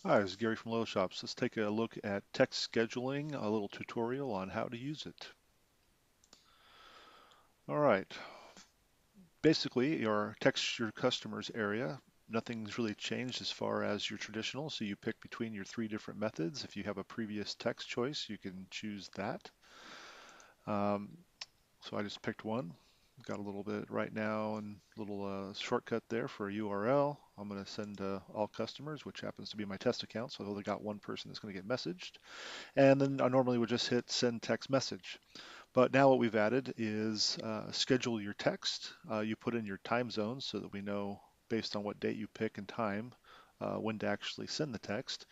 Hi, this is Gary from Low Shops. Let's take a look at text scheduling, a little tutorial on how to use it. All right, basically your text your customers area, nothing's really changed as far as your traditional, so you pick between your three different methods. If you have a previous text choice, you can choose that. Um, so I just picked one. Got a little bit right now and little shortcut there for a URL. I'm going to send all customers, which happens to be my test account, so I've only got one person that's going to get messaged. And then I normally would just hit send text message. But now what we've added is schedule your text. You put in your time zones so that we know based on what date you pick and time when to actually send the text.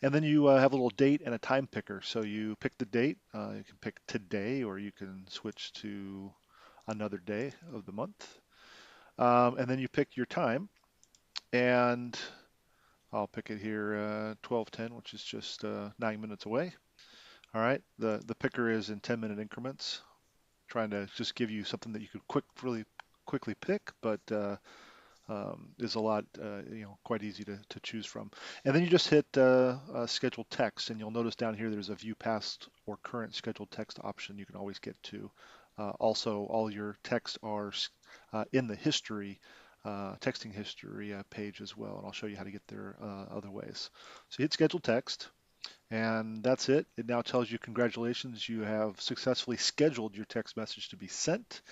And then you have a little date and a time picker. So you pick the date. You can pick today or you can switch to another day of the month. And then you pick your time. And I'll pick it here 12:10, which is just 9 minutes away. All right. The picker is in 10-minute increments, trying to just give you something that you could really quickly pick, but is a lot, quite easy to choose from. And then you just hit schedule text, and you'll notice down here there's a view past or current scheduled text option you can always get to. Also, all your texts are in the history, texting history page as well, and I'll show you how to get there other ways. So you hit schedule text. And that's it. It now tells you, congratulations, you have successfully scheduled your text message to be sent.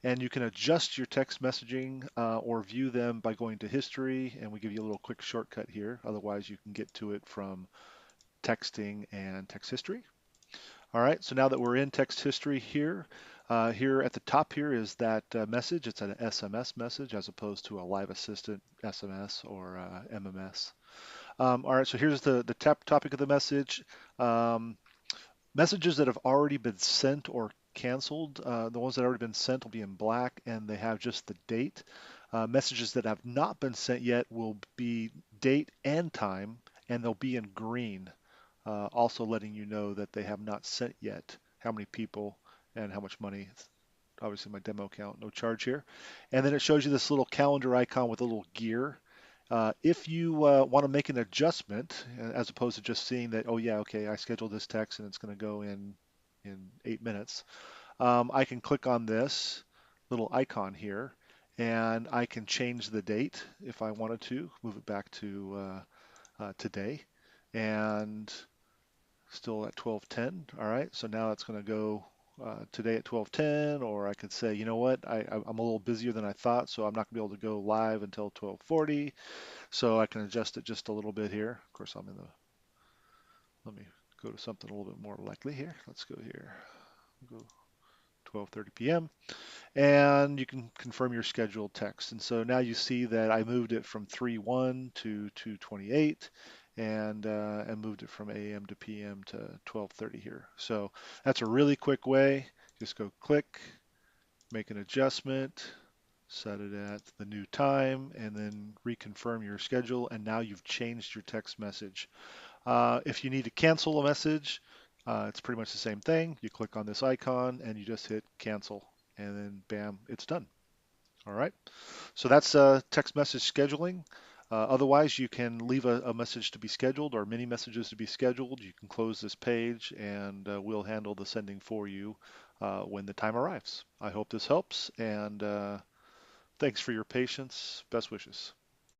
And you can adjust your text messaging or view them by going to history. And we give you a little quick shortcut here. Otherwise, you can get to it from texting and text history. All right, so now that we're in text history here, here at the top here is that message. It's an SMS message as opposed to a live assistant SMS or MMS. All right, so here's the topic of the message. Um, Messages that have already been sent or canceled, the ones that have already been sent will be in black and they have just the date. Messages that have not been sent yet will be date and time, and they'll be in green, also letting you know that they have not sent yet, how many people and how much money. Obviously my demo account, no charge here. And then it shows you this little calendar icon with a little gear. If you want to make an adjustment, as opposed to just seeing that, oh yeah, okay, I scheduled this text and it's going to go in 8 minutes, I can click on this little icon here, and I can change the date if I wanted to, move it back to today, and still at 12:10. All right, so now it's going to go today at 12:10, or I could say, you know what, I'm a little busier than I thought, so I'm not going to be able to go live until 12:40. So I can adjust it just a little bit here. Of course, let me go to something a little bit more likely here. Let's go here. Go 12:30 p.m. And you can confirm your scheduled text. And so now you see that I moved it from 3:1 to 2:28 and moved it from AM to PM to 12:30 here. So that's a really quick way. Just go click, make an adjustment, set it at the new time, and then reconfirm your schedule. And now you've changed your text message. If you need to cancel a message, it's pretty much the same thing. You click on this icon and you just hit cancel, and then bam, it's done. All right. So that's text message scheduling. Otherwise, you can leave a message to be scheduled or many messages to be scheduled. You can close this page and we'll handle the sending for you when the time arrives. I hope this helps, and thanks for your patience. Best wishes.